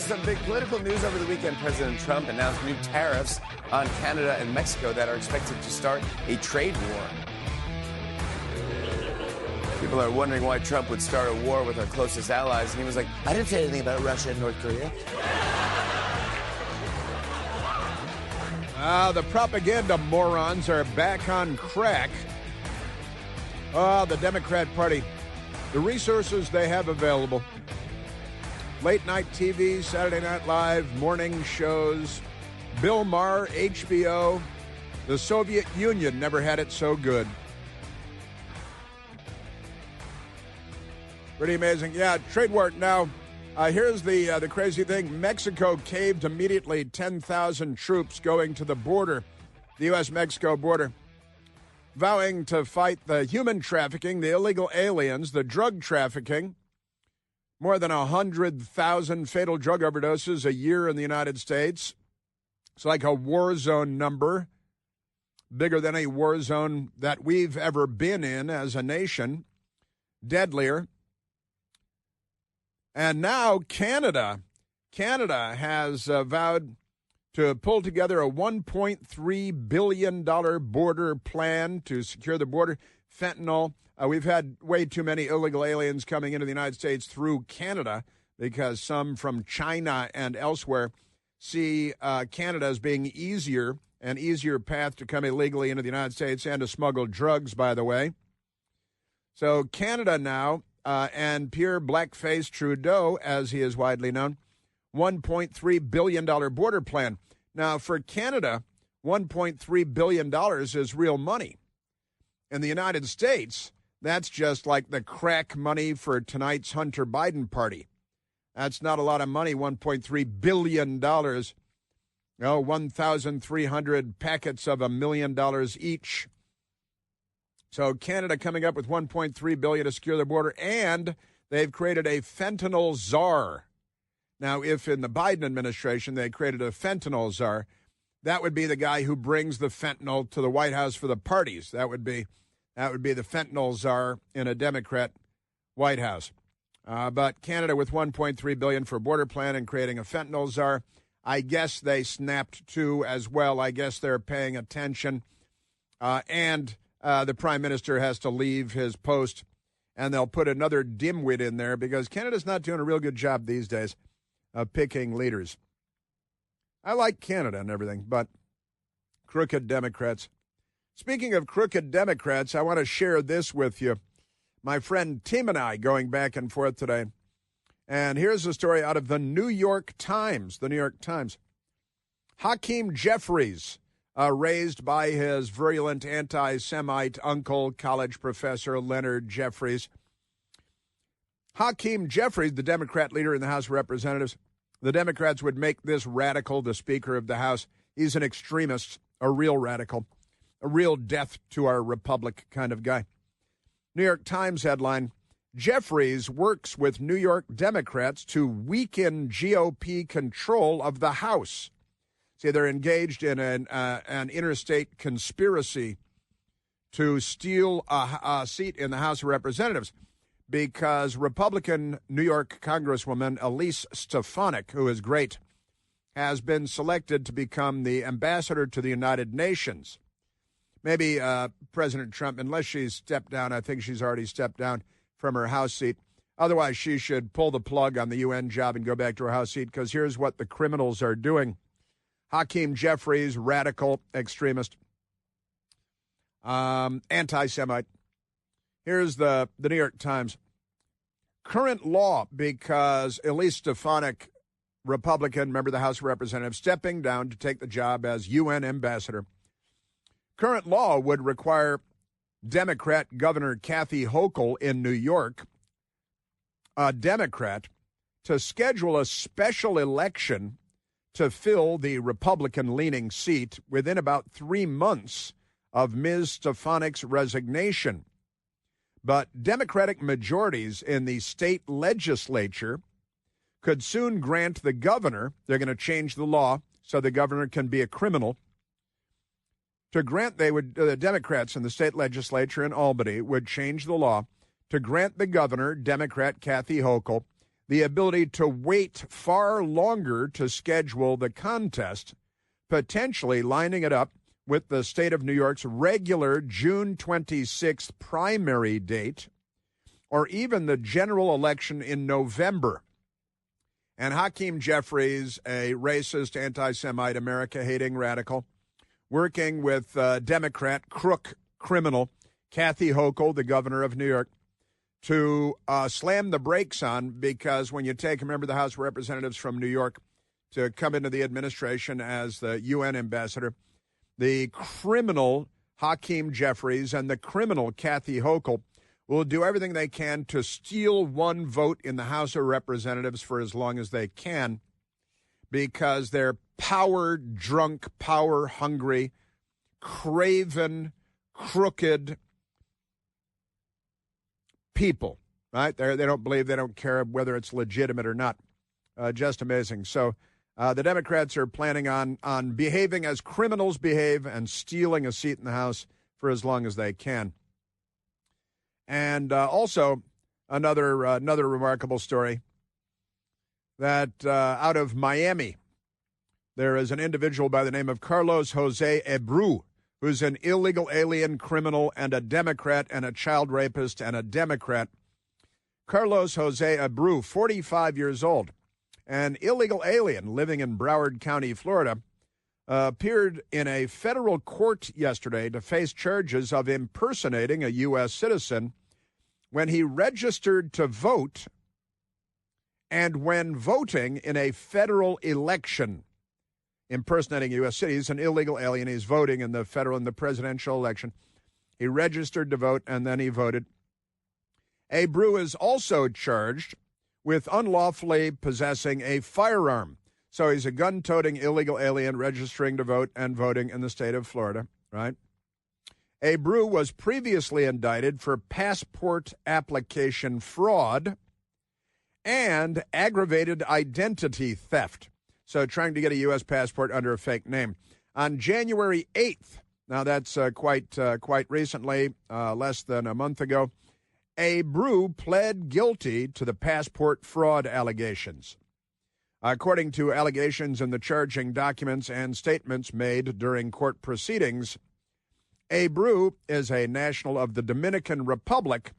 some big political news over the weekend. President Trump announced new tariffs on Canada and Mexico that are expected to start a trade war. People are wondering why Trump would start a war with our closest allies, and he was like, I didn't say anything about Russia and North Korea. The propaganda morons are back on crack. The Democrat Party, the resources they have available. Late night TV, Saturday Night Live, morning shows, Bill Maher, HBO. The Soviet Union never had it so good. Pretty amazing. Yeah, trade war. Now, here's the crazy thing. Mexico caved immediately, 10,000 troops going to the border, the U.S.-Mexico border, vowing to fight the human trafficking, the illegal aliens, the drug trafficking. More than 100,000 fatal drug overdoses a year in the United States. It's like a war zone number, bigger than a war zone that we've ever been in as a nation, deadlier. And now Canada has vowed to pull together a $1.3 billion border plan to secure the border. Fentanyl. We've had way too many illegal aliens coming into the United States through Canada because some from China and elsewhere see Canada as being an easier path to come illegally into the United States and to smuggle drugs, by the way. So Canada now, and Pierre Blackface Trudeau, as he is widely known, $1.3 billion border plan. Now, for Canada, $1.3 billion is real money. In the United States, that's just like the crack money for tonight's Hunter Biden party. That's not a lot of money, $1.3 billion. 1,300 packets of $1 million each. So Canada coming up with $1.3 billion to secure the border, and they've created a fentanyl czar. Now, if in the Biden administration they created a fentanyl czar, that would be the guy who brings the fentanyl to the White House for the parties. That would be the fentanyl czar in a Democrat White House. But Canada with $1.3 billion for a border plan and creating a fentanyl czar, I guess they snapped to as well. I guess they're paying attention. And the prime minister has to leave his post, and they'll put another dimwit in there because Canada's not doing a real good job these days of picking leaders. I like Canada and everything, but crooked Democrats. Speaking of crooked Democrats, I want to share this with you. My friend Tim and I going back and forth today. And here's a story out of the New York Times. The New York Times. Hakeem Jeffries, raised by his virulent anti-Semite uncle, college professor Leonard Jeffries. Hakeem Jeffries, the Democrat leader in the House of Representatives. The Democrats would make this radical the Speaker of the House. He's an extremist, a real radical. A real death to our republic kind of guy. New York Times headline, Jeffries works with New York Democrats to weaken GOP control of the House. See, they're engaged in an interstate conspiracy to steal a seat in the House of Representatives because Republican New York Congresswoman Elise Stefanik, who is great, has been selected to become the ambassador to the United Nations. Maybe President Trump, unless she's stepped down, I think she's already stepped down from her House seat. Otherwise, she should pull the plug on the UN job and go back to her House seat because here's what the criminals are doing. Hakeem Jeffries, radical extremist, anti-Semite. Here's the New York Times. Current law, because Elise Stefanik, Republican, member of the House of Representatives, stepping down to take the job as UN ambassador. Current law would require Democrat Governor Kathy Hochul in New York, a Democrat, to schedule a special election to fill the Republican-leaning seat within about 3 months of Ms. Stefanik's resignation. But Democratic majorities in the state legislature could soon grant the governor, they're going to change the law so the governor can be a criminal, to grant the Democrats in the state legislature in Albany would change the law to grant the governor, Democrat Kathy Hochul, the ability to wait far longer to schedule the contest, potentially lining it up with the state of New York's regular June 26th primary date, or even the general election in November. And Hakeem Jeffries, a racist, anti-Semite, America-hating radical, working with Democrat crook criminal Kathy Hochul, the governor of New York, to slam the brakes on, because when you take a member of the House of Representatives from New York to come into the administration as the UN ambassador, the criminal Hakeem Jeffries and the criminal Kathy Hochul will do everything they can to steal one vote in the House of Representatives for as long as they can, because they're power-drunk, power-hungry, craven, crooked people, right? They don't believe, they don't care whether it's legitimate or not. Just amazing. So the Democrats are planning on behaving as criminals behave and stealing a seat in the House for as long as they can. And also another remarkable story, that out of Miami, there is an individual by the name of Carlos Jose Abreu, who's an illegal alien criminal and a Democrat and a child rapist and a Democrat. Carlos Jose Abreu, 45 years old, an illegal alien living in Broward County, Florida, appeared in a federal court yesterday to face charges of impersonating a U.S. citizen when he registered to vote and when voting in a federal election. Impersonating a U.S. citizen, he's an illegal alien. He's voting in the federal and the presidential election. He registered to vote, and then he voted. Abreu is also charged with unlawfully possessing a firearm. So he's a gun-toting illegal alien registering to vote and voting in the state of Florida, right? Abreu was previously indicted for passport application fraud and aggravated identity theft. So trying to get a U.S. passport under a fake name. On January 8th, now that's quite recently, less than a month ago, Abreu pled guilty to the passport fraud allegations. According to allegations in the charging documents and statements made during court proceedings, Abreu is a national of the Dominican Republic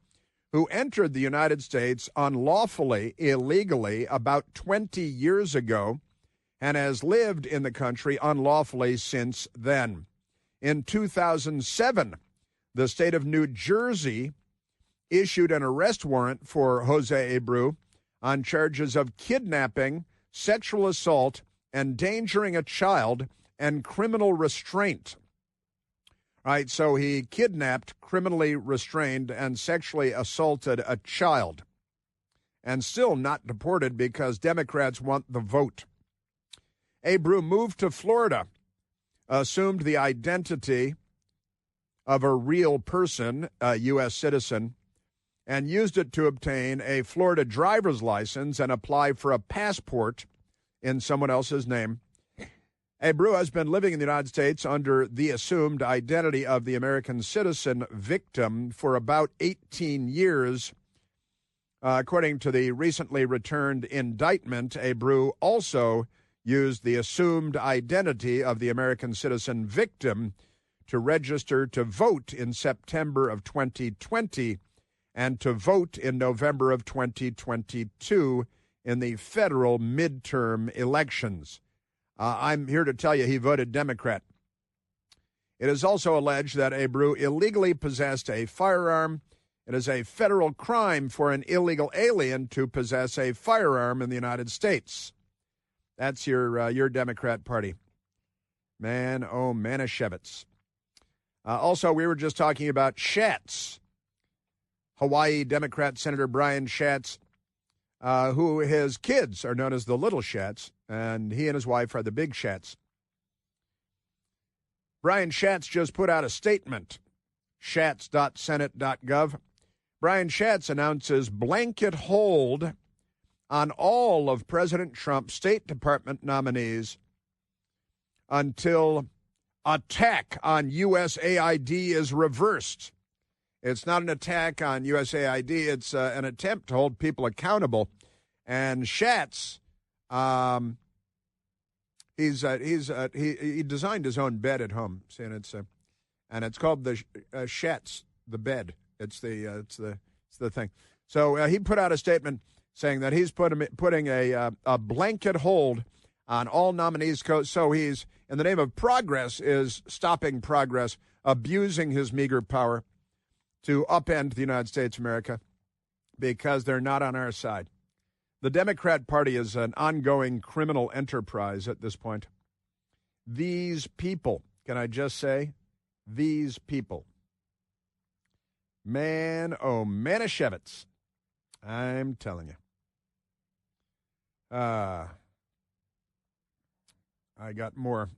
who entered the United States unlawfully, illegally, about 20 years ago, and has lived in the country unlawfully since then. In 2007, the state of New Jersey issued an arrest warrant for Jose Abreu on charges of kidnapping, sexual assault, endangering a child, and criminal restraint. All right, so he kidnapped, criminally restrained, and sexually assaulted a child, and still not deported because Democrats want the vote. Abreu moved to Florida, assumed the identity of a real person, a U.S. citizen, and used it to obtain a Florida driver's license and apply for a passport in someone else's name. Abreu has been living in the United States under the assumed identity of the American citizen victim for about 18 years. According to the recently returned indictment, Abreu also used the assumed identity of the American citizen victim to register to vote in September of 2020 and to vote in November of 2022 in the federal midterm elections. I'm here to tell you he voted Democrat. It is also alleged that Abreu illegally possessed a firearm. It is a federal crime for an illegal alien to possess a firearm in the United States. That's your Democrat Party. Man, oh, Manischewitz. Also, we were just talking about Schatz, Hawaii Democrat Senator Brian Schatz, who his kids are known as the Little Schatz, and he and his wife are the Big Schatz. Brian Schatz just put out a statement, schatz.senate.gov. Brian Schatz announces blanket hold on all of President Trump's State Department nominees until attack on USAID is reversed. It's not an attack on USAID. It's an attempt to hold people accountable. And Schatz, he designed his own bed at home. See, and it's called the Schatz, the bed. It's the thing. So he put out a statement saying that he's putting a blanket hold on all nominees. So he's, in the name of progress, is stopping progress, abusing his meager power to upend the United States of America because they're not on our side. The Democrat Party is an ongoing criminal enterprise at this point. These people, can I just say, these people. Man, oh, Manischewitz. I'm telling you. I got more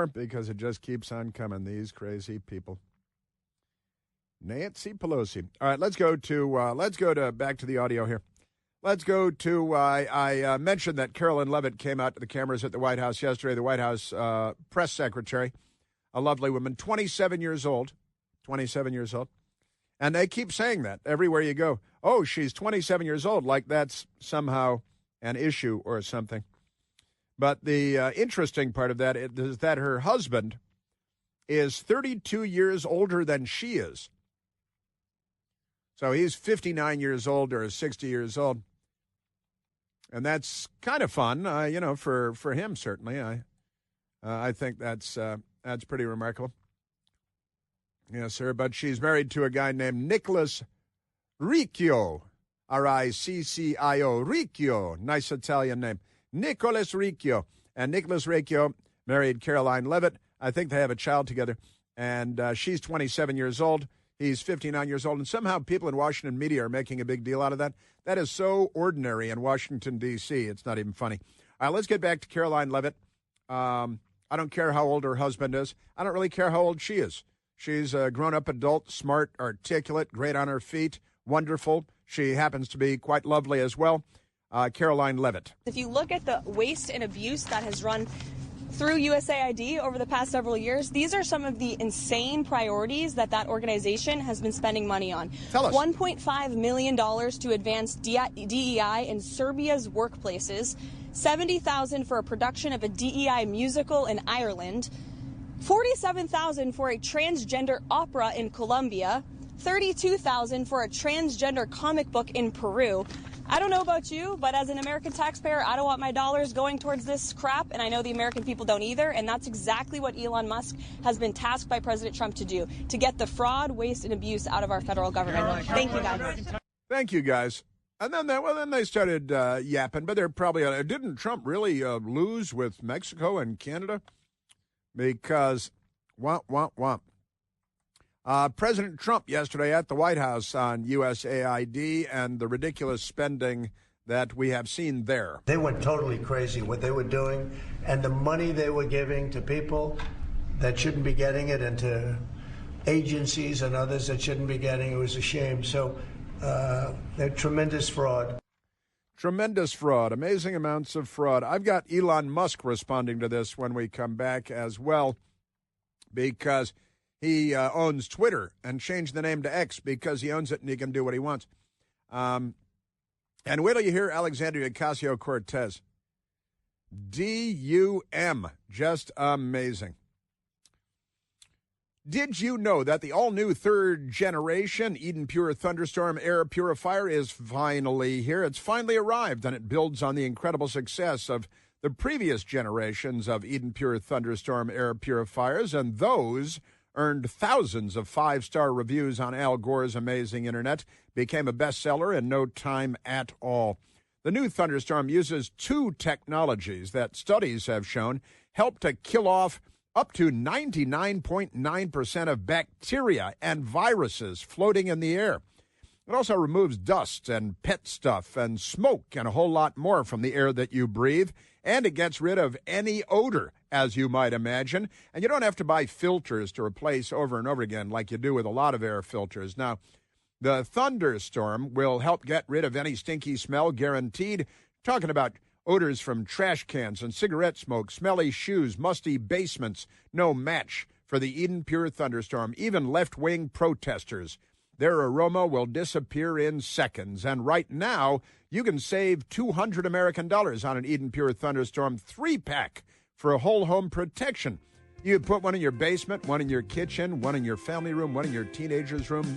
because it just keeps on coming, these crazy people. Nancy Pelosi. All right, let's go to back to the audio here. Let's go to, I mentioned that Carolyn Leavitt came out to the cameras at the White House yesterday, the White House press secretary, a lovely woman, 27 years old. And they keep saying that everywhere you go. Oh, she's 27 years old, like that's somehow an issue or something. But the interesting part of that is that her husband is 32 years older than she is. So he's 59 years old or 60 years old. And that's kind of fun, for him, certainly. I think that's pretty remarkable. Yes, sir. But she's married to a guy named Nicholas Riccio, Riccio, Riccio. Nice Italian name. Nicholas Riccio. And Nicholas Riccio married Caroline Leavitt. I think they have a child together. And she's 27 years old. He's 59 years old. And somehow people in Washington media are making a big deal out of that. That is so ordinary in Washington, D.C. It's not even funny. All right, let's get back to Caroline Leavitt. I don't care how old her husband is. I don't really care how old she is. She's a grown-up adult, smart, articulate, great on her feet, wonderful. She happens to be quite lovely as well. Caroline Leavitt. If you look at the waste and abuse that has run through USAID over the past several years, these are some of the insane priorities that organization has been spending money on. Tell us. $1.5 million to advance DEI in Serbia's workplaces, $70,000 for a production of a DEI musical in Ireland, $47,000 for a transgender opera in Colombia, $32,000 for a transgender comic book in Peru. I don't know about you, but as an American taxpayer, I don't want my dollars going towards this crap, and I know the American people don't either, and that's exactly what Elon Musk has been tasked by President Trump to do, to get the fraud, waste, and abuse out of our federal government. Thank you, guys. Thank you, guys. And then they started yapping, but they're probably, didn't Trump really lose with Mexico and Canada? Because, womp. President Trump yesterday at the White House on USAID and the ridiculous spending that we have seen there. They went totally crazy what they were doing, and the money they were giving to people that shouldn't be getting it and to agencies and others that shouldn't be getting it. It was a shame. So they're tremendous fraud. Tremendous fraud, amazing amounts of fraud. I've got Elon Musk responding to this when we come back as well, because he owns Twitter and changed the name to X because he owns it and he can do what he wants. And wait till you hear Alexandria Ocasio-Cortez. DUM, just amazing. Did you know that the all-new third-generation Eden Pure Thunderstorm air purifier is finally here? It's finally arrived, and it builds on the incredible success of the previous generations of Eden Pure Thunderstorm air purifiers, and those earned thousands of five-star reviews on Al Gore's amazing internet, became a bestseller in no time at all. The new Thunderstorm uses two technologies that studies have shown help to kill off up to 99.9% of bacteria and viruses floating in the air. It also removes dust and pet stuff and smoke and a whole lot more from the air that you breathe, and it gets rid of any odor, as you might imagine. And you don't have to buy filters to replace over and over again like you do with a lot of air filters. Now, the Thunderstorm will help get rid of any stinky smell, guaranteed. Talking about odors from trash cans and cigarette smoke, smelly shoes, musty basements. No match for the Eden Pure Thunderstorm. Even left-wing protesters Their aroma will disappear in seconds. And right now, you can save $200 American on an Eden Pure Thunderstorm 3-pack for a whole home protection. You put one in your basement, one in your kitchen, one in your family room, one in your teenager's room,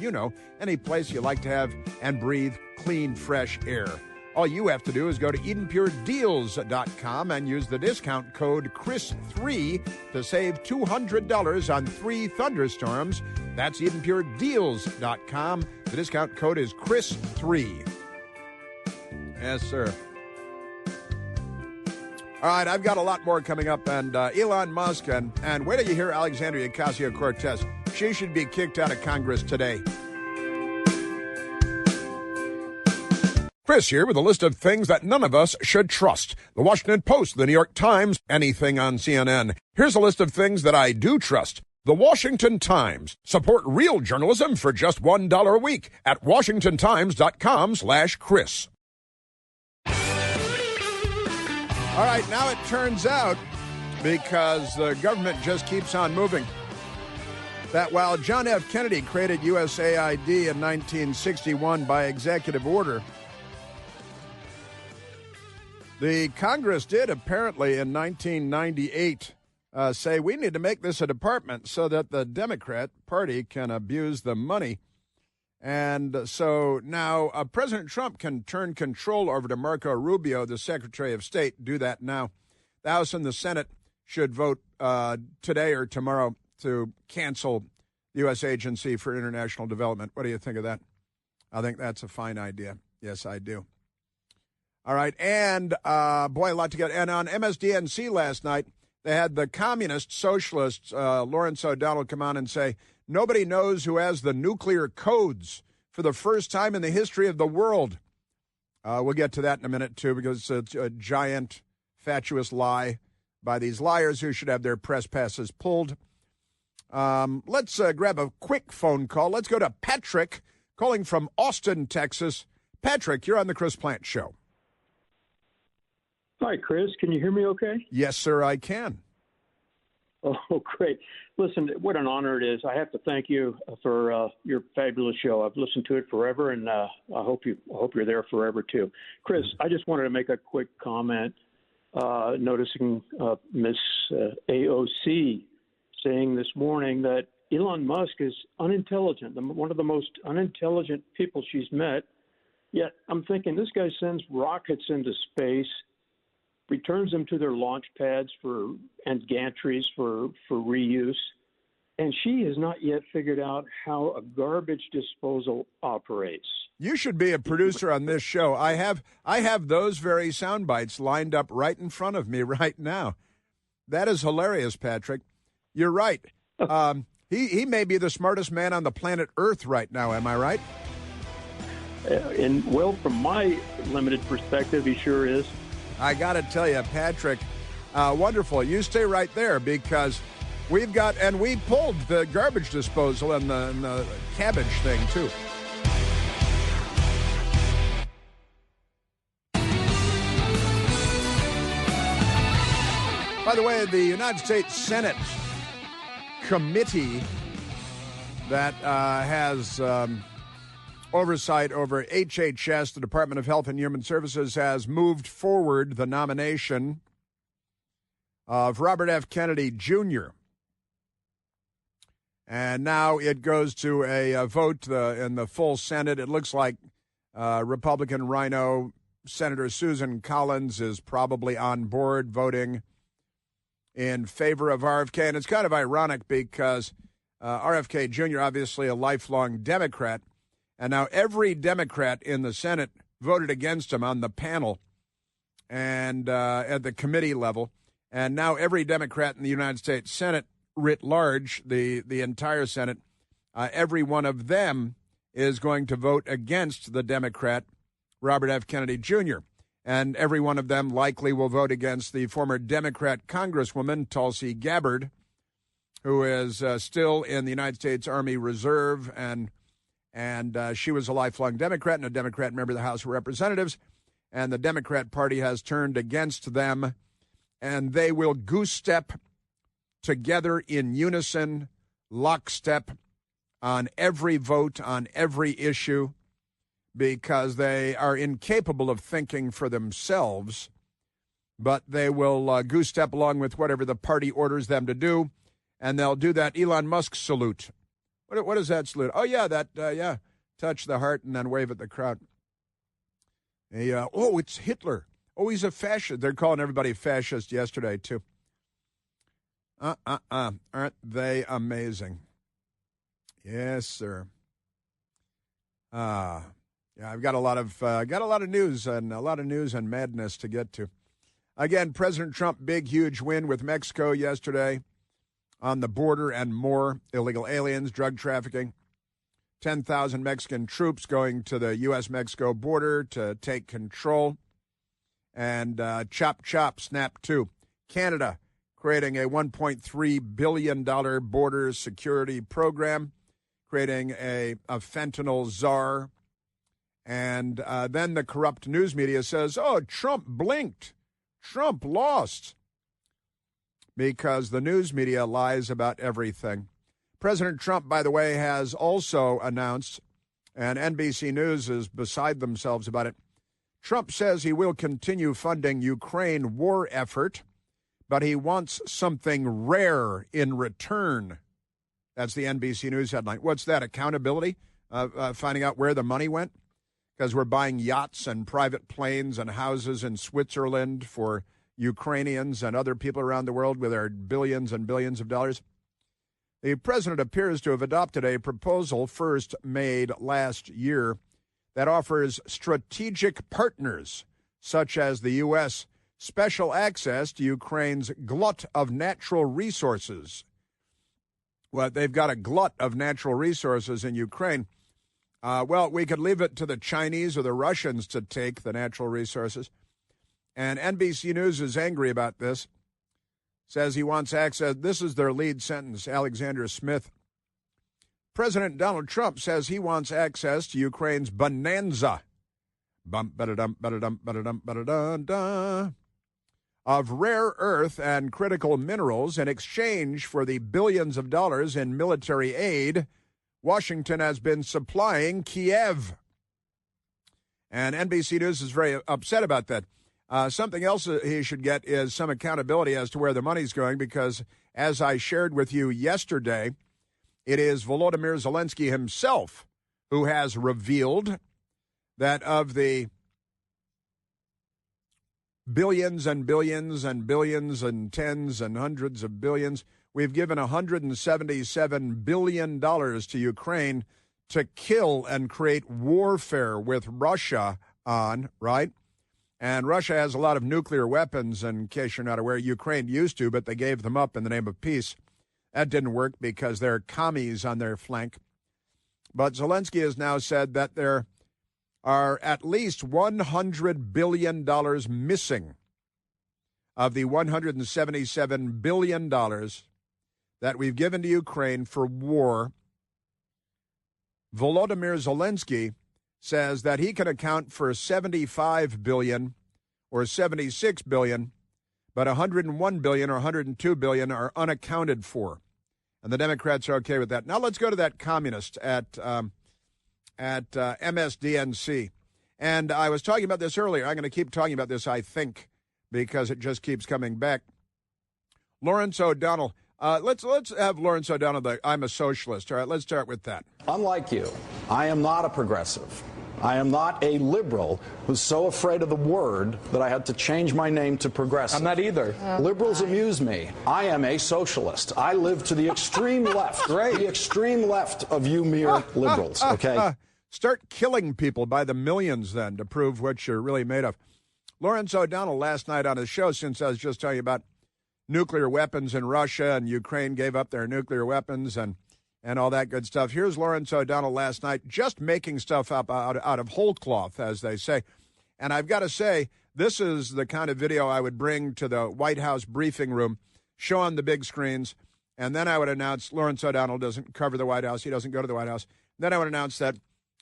any place you like to have and breathe clean, fresh air. All you have to do is go to EdenPureDeals.com and use the discount code CHRIS3 to save $200 on 3 thunderstorms. That's EdenPureDeals.com. The discount code is CHRIS3. Yes, sir. All right, I've got a lot more coming up, and Elon Musk, and wait till you hear Alexandria Ocasio-Cortez. She should be kicked out of Congress today. Chris here with a list of things that none of us should trust. The Washington Post, the New York Times, anything on CNN. Here's a list of things that I do trust. The Washington Times. Support real journalism for just $1 a week at WashingtonTimes.com/Chris. All right, now it turns out, because the government just keeps on moving, that while John F. Kennedy created USAID in 1961 by executive order, the Congress did apparently in 1998 say we need to make this a department so that the Democrat Party can abuse the money. And so now President Trump can turn control over to Marco Rubio, the Secretary of State. Do that now. The House and the Senate should vote today or tomorrow to cancel the U.S. Agency for International Development. What do you think of that? I think that's a fine idea. Yes, I do. All right. And, boy, a lot to get. And on MSDNC last night, they had the communist socialists, Lawrence O'Donnell, come on and say, nobody knows who has the nuclear codes for the first time in the history of the world. We'll get to that in a minute, too, because it's a giant, fatuous lie by these liars who should have their press passes pulled. Let's grab a quick phone call. Let's go to Patrick, calling from Austin, Texas. Patrick, you're on the Chris Plante Show. Hi, Chris. Can you hear me okay? Yes, sir, I can. Oh, great. Listen, what an honor it is. I have to thank you for your fabulous show. I've listened to it forever, and I hope you're there forever, too. Chris, I just wanted to make a quick comment, noticing Miss AOC saying this morning that Elon Musk is unintelligent, one of the most unintelligent people she's met. Yet I'm thinking this guy sends rockets into space, returns them to their launch pads and gantries for reuse, and she has not yet figured out how a garbage disposal operates. You should be a producer on this show. I have those very sound bites lined up right in front of me right now. That is hilarious, Patrick. You're right. He may be the smartest man on the planet Earth right now. Am I right? And well, from my limited perspective, he sure is. I got to tell you, Patrick, wonderful. You stay right there because we pulled the garbage disposal and the cabbage thing, too. By the way, the United States Senate committee that has oversight over HHS, the Department of Health and Human Services, has moved forward the nomination of Robert F. Kennedy Jr. And now it goes to a vote in the full Senate. It looks like Republican Rhino Senator Susan Collins is probably on board voting in favor of RFK. And it's kind of ironic because RFK Jr., obviously a lifelong Democrat, and now every Democrat in the Senate voted against him on the panel and at the committee level. And now every Democrat in the United States Senate writ large, the entire Senate, every one of them is going to vote against the Democrat, Robert F. Kennedy Jr. And every one of them likely will vote against the former Democrat Congresswoman, Tulsi Gabbard, who is still in the United States Army Reserve, and she was a lifelong Democrat and a Democrat member of the House of Representatives, and the Democrat Party has turned against them, and they will goose step together in unison, lockstep, on every vote, on every issue, because they are incapable of thinking for themselves, but they will goose step along with whatever the party orders them to do, and they'll do that Elon Musk salute. What is that salute? Oh, yeah, touch the heart and then wave at the crowd. Oh, it's Hitler. Oh, he's a fascist. They're calling everybody fascist yesterday, too. Aren't they amazing? Yes, sir. Yeah, I've got a lot of news and madness to get to. Again, President Trump, big, huge win with Mexico yesterday on the border and more. Illegal aliens, drug trafficking. 10,000 Mexican troops going to the U.S.-Mexico border to take control. And chop, chop, snap, too. Canada creating a $1.3 billion border security program, creating a fentanyl czar. And then the corrupt news media says, oh, Trump blinked. Trump lost. Because the news media lies about everything. President Trump, by the way, has also announced, and NBC News is beside themselves about it, Trump says he will continue funding Ukraine war effort, but he wants something rare in return. That's the NBC News headline. What's that, accountability? Finding out where the money went? Because we're buying yachts and private planes and houses in Switzerland for Ukrainians and other people around the world with our billions and billions of dollars. The president appears to have adopted a proposal first made last year that offers strategic partners, such as the U.S., special access to Ukraine's glut of natural resources. Well, they've got a glut of natural resources in Ukraine. Well, we could leave it to the Chinese or the Russians to take the natural resources. And NBC News is angry about this. Says he wants access. This is their lead sentence, Alexander Smith. President Donald Trump says he wants access to Ukraine's bonanza of rare earth and critical minerals in exchange for the billions of dollars in military aid Washington has been supplying Kiev. And NBC News is very upset about that. Something else he should get is some accountability as to where the money's going, because as I shared with you yesterday, it is Volodymyr Zelensky himself who has revealed that of the billions and billions and billions and tens and hundreds of billions, we've given $177 billion to Ukraine to kill and create warfare with Russia on, right? And Russia has a lot of nuclear weapons, in case you're not aware. Ukraine used to, but they gave them up in the name of peace. That didn't work because there are commies on their flank. But Zelensky has now said that there are at least $100 billion missing of the $177 billion that we've given to Ukraine for war. Volodymyr Zelensky says that he can account for $75 billion or $76 billion, but $101 billion or $102 billion are unaccounted for. And the Democrats are okay with that. Now let's go to that communist at MSDNC. And I was talking about this earlier. I'm going to keep talking about this, I think, because it just keeps coming back. Lawrence O'Donnell. Let's have Lawrence O'Donnell. I'm a socialist. All right, let's start with that. Unlike you, I am not a progressive. I am not a liberal who's so afraid of the word that I had to change my name to progressive. I'm not either. Liberals amuse me. I am a socialist. I live to the extreme left. Great. The extreme left of you mere liberals, okay? Start killing people by the millions, then, to prove what you're really made of. Lawrence O'Donnell last night on his show, since I was just telling you about nuclear weapons in Russia and Ukraine gave up their nuclear weapons and all that good stuff. Here's Lawrence O'Donnell last night just making stuff up out of whole cloth, as they say. And I've got to say, this is the kind of video I would bring to the White House briefing room, show on the big screens, and then I would announce Lawrence O'Donnell doesn't cover the White House. He doesn't go to the White House. Then I would announce that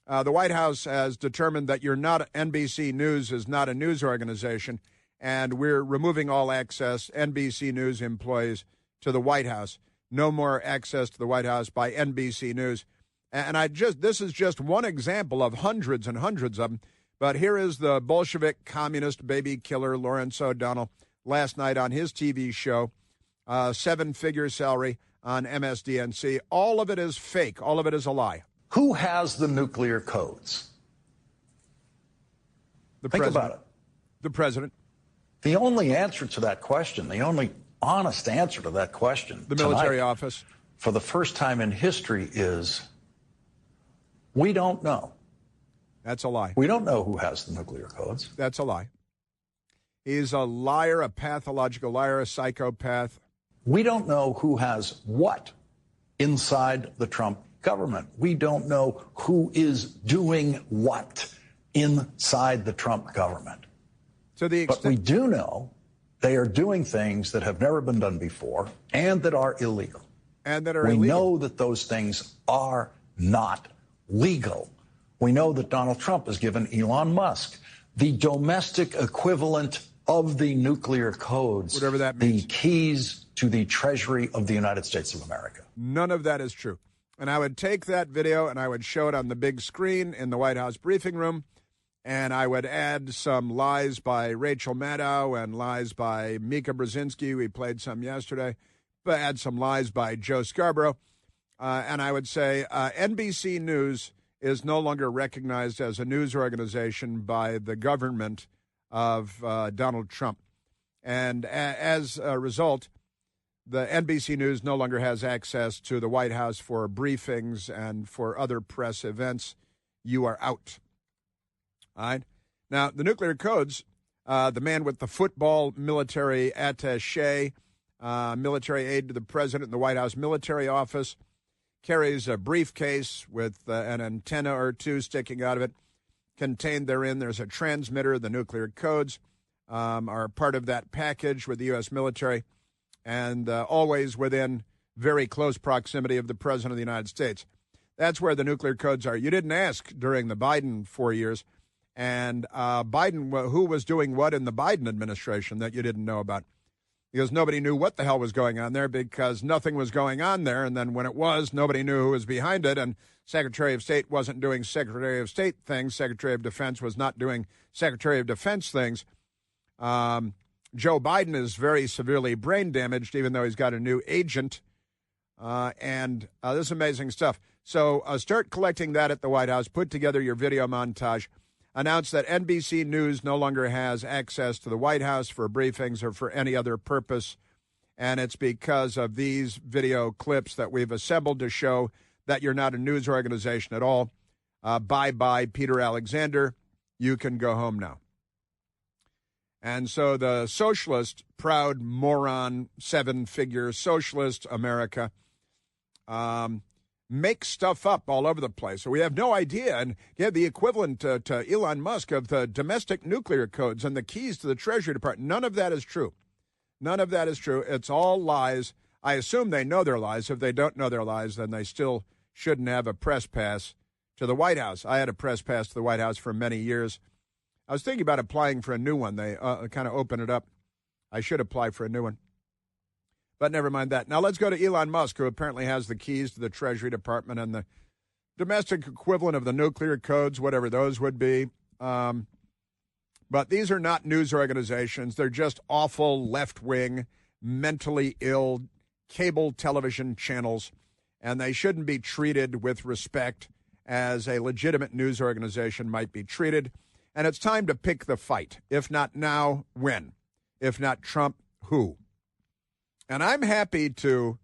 the White House has determined that NBC News is not a news organization, and we're removing all access, NBC News employees, to the White House. No more access to the White House by NBC News. And this is just one example of hundreds and hundreds of them. But here is the Bolshevik communist baby killer Lawrence O'Donnell last night on his TV show, 7-figure salary on MSDNC. All of it is fake. All of it is a lie. Who has the nuclear codes? Think about it. The president. The only answer to that question, the only honest answer to that question, the military tonight, office, for the first time in history, is we don't know. That's a lie. We don't know who has the nuclear codes. That's a lie. He's a liar, a pathological liar, a psychopath. We don't know who has what inside the Trump government. We don't know who is doing what inside the Trump government. But we do know they are doing things that have never been done before and that are illegal. We know that those things are not legal. We know that Donald Trump has given Elon Musk the domestic equivalent of the nuclear codes, whatever that means, the keys to the Treasury of the United States of America. None of that is true. And I would take that video and I would show it on the big screen in the White House briefing room, and I would add some lies by Rachel Maddow and lies by Mika Brzezinski. We played some yesterday. But add some lies by Joe Scarborough. And I would say NBC News is no longer recognized as a news organization by the government of Donald Trump. And as a result, the NBC News no longer has access to the White House for briefings and for other press events. You are out. All right? Now, the nuclear codes, the man with the football military attaché, military aide to the president in the White House military office, carries a briefcase with an antenna or two sticking out of it. Contained therein, there's a transmitter. The nuclear codes are part of that package with the U.S. military, and always within very close proximity of the President of the United States. That's where the nuclear codes are. You didn't ask during the Biden 4 years, and Biden, who was doing what in the Biden administration that you didn't know about? Because nobody knew what the hell was going on there because nothing was going on there. And then when it was, nobody knew who was behind it. And Secretary of State wasn't doing Secretary of State things. Secretary of Defense was not doing Secretary of Defense things. Joe Biden is very severely brain damaged, even though he's got a new agent. And this is amazing stuff. So start collecting that at the White House. Put together your video montage. Announced that NBC News no longer has access to the White House for briefings or for any other purpose. And it's because of these video clips that we've assembled to show that you're not a news organization at all. Bye-bye, Peter Alexander. You can go home now. And so the socialist, proud moron, 7-figure socialist America, make stuff up all over the place. So we have no idea. And you have the equivalent to Elon Musk of the domestic nuclear codes and the keys to the Treasury Department. None of that is true. None of that is true. It's all lies. I assume they know they're lies. If they don't know they're lies, then they still shouldn't have a press pass to the White House. I had a press pass to the White House for many years. I was thinking about applying for a new one. They kind of open it up. I should apply for a new one. But never mind that. Now let's go to Elon Musk, who apparently has the keys to the Treasury Department and the domestic equivalent of the nuclear codes, whatever those would be. But these are not news organizations. They're just awful left-wing, mentally ill cable television channels, and they shouldn't be treated with respect as a legitimate news organization might be treated. And it's time to pick the fight. If not now, when? If not Trump, who? And I'm happy to,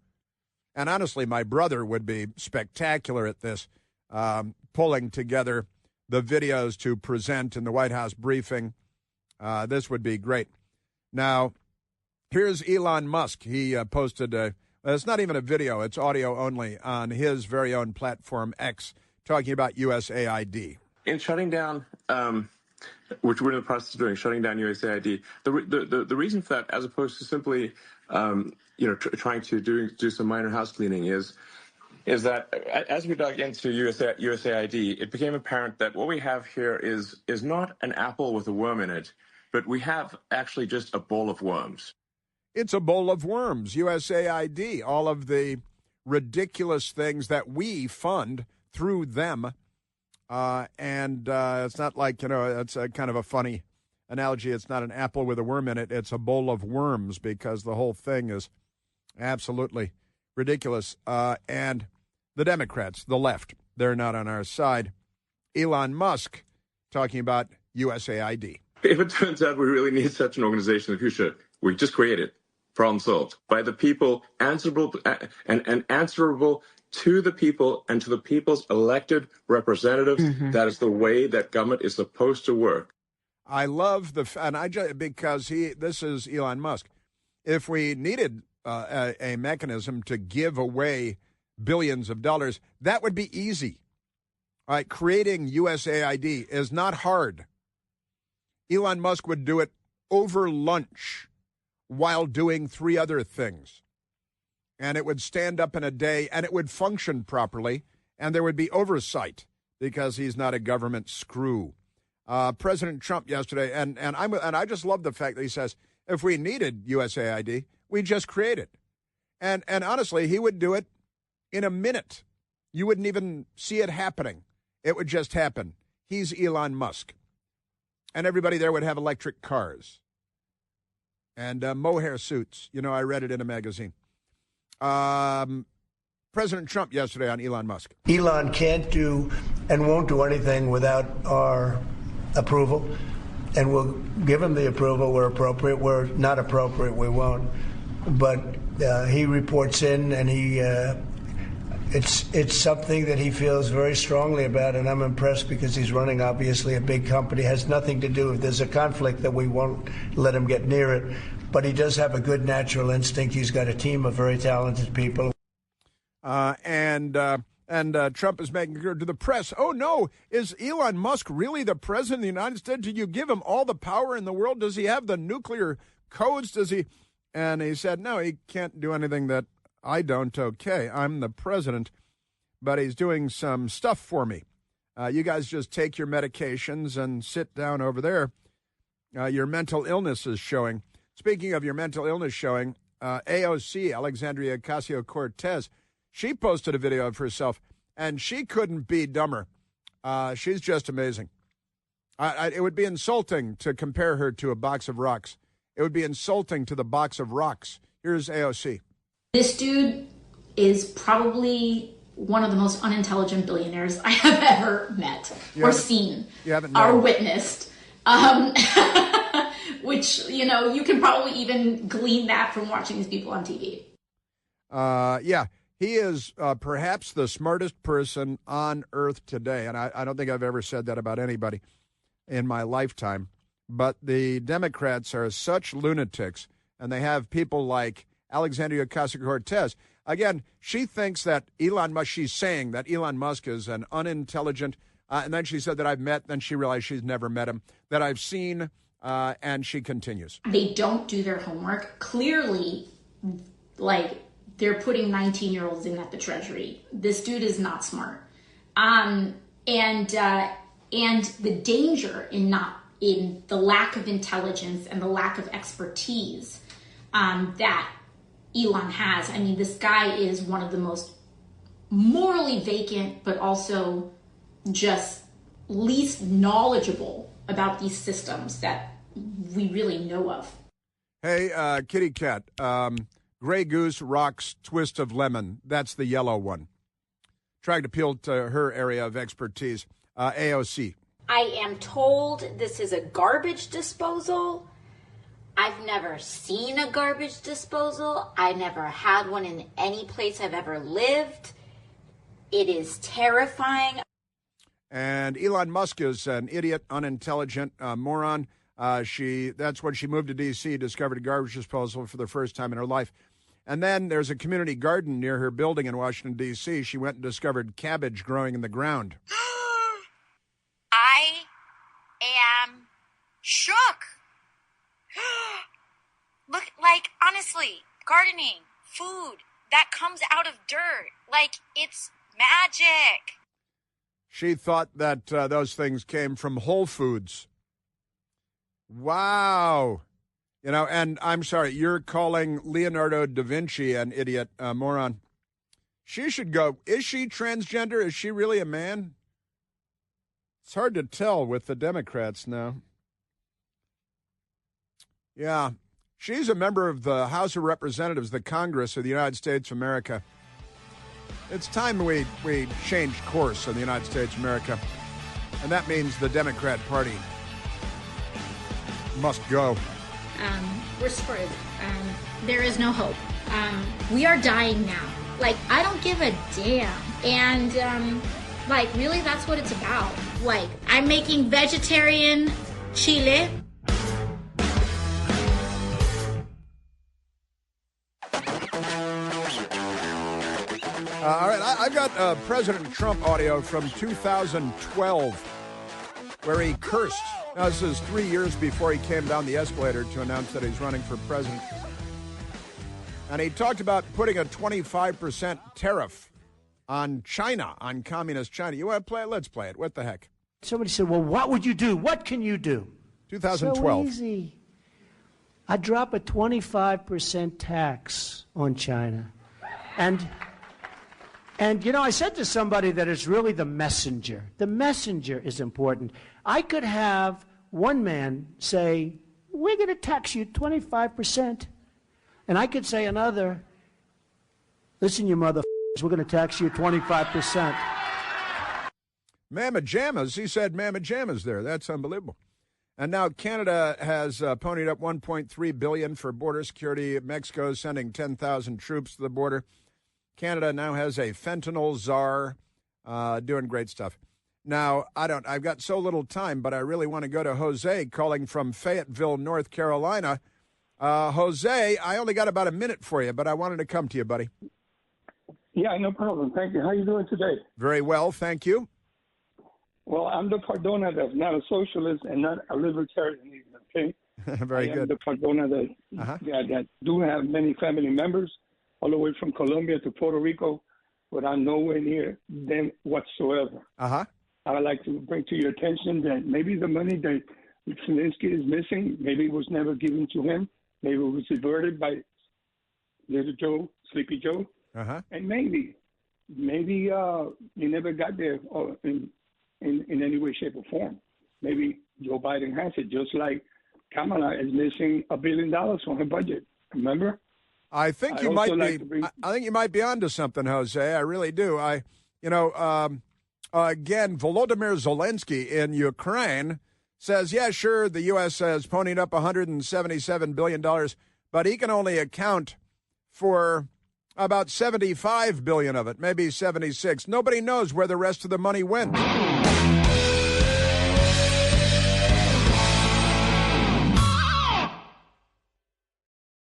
and honestly, my brother would be spectacular at this, pulling together the videos to present in the White House briefing. This would be great. Now, here's Elon Musk. He posted it's not even a video, it's audio only, on his very own platform, X, talking about USAID. In shutting down, which we're in the process of doing, shutting down USAID, the reason for that, as opposed to simply trying to do some minor house cleaning, is that as we dug into USAID, it became apparent that what we have here is not an apple with a worm in it, but we have actually just a bowl of worms. It's a bowl of worms, USAID, all of the ridiculous things that we fund through them. And it's not like, it's a kind of a funny analogy. It's not an apple with a worm in it. It's a bowl of worms, because the whole thing is absolutely ridiculous. And the Democrats, the left, they're not on our side. Elon Musk talking about USAID. If it turns out we really need such an organization in the future, we just create it. Problem solved. By the people, answerable and answerable to the people and to the people's elected representatives. Mm-hmm. That is the way that government is supposed to work. I love because this is Elon Musk. If we needed a mechanism to give away billions of dollars, that would be easy. All right, creating USAID is not hard. Elon Musk would do it over lunch while doing 3 other things. And it would stand up in a day, and it would function properly, and there would be oversight, because he's not a government screw. President Trump yesterday, and I just love the fact that he says, if we needed USAID, we just create it. And honestly, he would do it in a minute. You wouldn't even see it happening. It would just happen. He's Elon Musk. And everybody there would have electric cars and mohair suits. I read it in a magazine. President Trump yesterday on Elon Musk. Elon can't do and won't do anything without our approval, and we'll give him the approval where appropriate. Where not appropriate, we won't. But he reports in, and it's something that he feels very strongly about, and I'm impressed, because he's running, obviously, a big company. It has nothing to do, if there's a conflict, that we won't let him get near it. But he does have a good natural instinct. He's got a team of very talented people. And Trump is making clear to the press, oh, no, is Elon Musk really the president of the United States? Did you give him all the power in the world? Does he have the nuclear codes? Does he? And he said, no, he can't do anything that I don't. Okay, I'm the president, but he's doing some stuff for me. You guys just take your medications and sit down over there. Your mental illness is showing. Speaking of your mental illness showing, AOC, Alexandria Ocasio-Cortez, she posted a video of herself, and she couldn't be dumber. She's just amazing. It would be insulting to compare her to a box of rocks. It would be insulting to the box of rocks. Here's AOC. This dude is probably one of the most unintelligent billionaires I have ever met or seen or witnessed. Which, you can probably even glean that from watching these people on TV. He is perhaps the smartest person on earth today. And I don't think I've ever said that about anybody in my lifetime. But the Democrats are such lunatics, and they have people like Alexandria Ocasio-Cortez. Again, she thinks that she's saying that Elon Musk is an unintelligent, and then she said that I've met, then she realized she's never met him, that I've seen, and she continues. They don't do their homework. Clearly, they're putting 19-year-olds in at the Treasury. This dude is not smart. And the danger in the lack of intelligence and the lack of expertise that Elon has. I mean, this guy is one of the most morally vacant, but also just least knowledgeable about these systems that we really know of. Hey, kitty cat, Grey Goose rocks Twist of Lemon. That's the yellow one. Trying to appeal to her area of expertise. AOC. I am told this is a garbage disposal. I've never seen a garbage disposal. I never had one in any place I've ever lived. It is terrifying. And Elon Musk is an idiot, unintelligent moron. That's when she moved to D.C., discovered a garbage disposal for the first time in her life. And then there's a community garden near her building in Washington, D.C. She went and discovered cabbage growing in the ground. I am shook. Look, honestly, gardening, food, that comes out of dirt. It's magic. She thought that those things came from Whole Foods. Wow. And I'm sorry, you're calling Leonardo da Vinci an idiot, moron. She should go. Is she transgender? Is she really a man? It's hard to tell with the Democrats now. Yeah. She's a member of the House of Representatives, the Congress of the United States of America. It's time we change course in the United States of America. And that means the Democrat Party must go. We're screwed. There is no hope. We are dying now. Like, I don't give a damn. And, like, really, that's what it's about. Like, I'm making vegetarian chile. All right, I've got President Trump audio from 2012 where he cursed. Now, this is 3 years before he came down the escalator to announce that he's running for president. And he talked about putting a 25% tariff on China, on communist China. You want to play it? Let's play it. What the heck? Somebody said, well, what would you do? What can you do? 2012. So easy. I'd drop a 25% tax on China. And, you know, I said to somebody that it's really the messenger. The messenger is important. I could have one man say, we're going to tax you 25%. And I could say another, listen, you motherfuckers, we're going to tax you 25%. Mamma Jammas. He said Mamma Jammas there. That's unbelievable. And now Canada has ponied up $1.3 billion for border security. Mexico is sending 10,000 troops to the border. Canada now has a fentanyl czar doing great stuff. Now, I've got so little time, but I really want to go to Jose calling from Fayetteville, North Carolina. Jose, I only got about a minute for you, but I wanted to come to you, buddy. Yeah, no problem. Thank you. How are you doing today? Very well, thank you. Well, I'm the Cardona that's not a socialist and not a libertarian either, okay? Very good. I'm the Cardona that do have many family members all the way from Colombia to Puerto Rico, but I'm nowhere near them whatsoever. I would like to bring to your attention that maybe the money that Zelensky is missing, maybe it was never given to him. Maybe it was diverted by Little Joe, Sleepy Joe. And maybe he never got there in any way, shape, or form. Maybe Joe Biden has it, just like Kamala is missing $1 billion from her budget. Remember? I think you might be. I think you might be onto something, Jose. I really do. Again, Volodymyr Zelensky in Ukraine says, yeah, sure, the U.S. has ponied up $177 billion, but he can only account for about $75 billion of it, maybe 76. Nobody knows where the rest of the money went.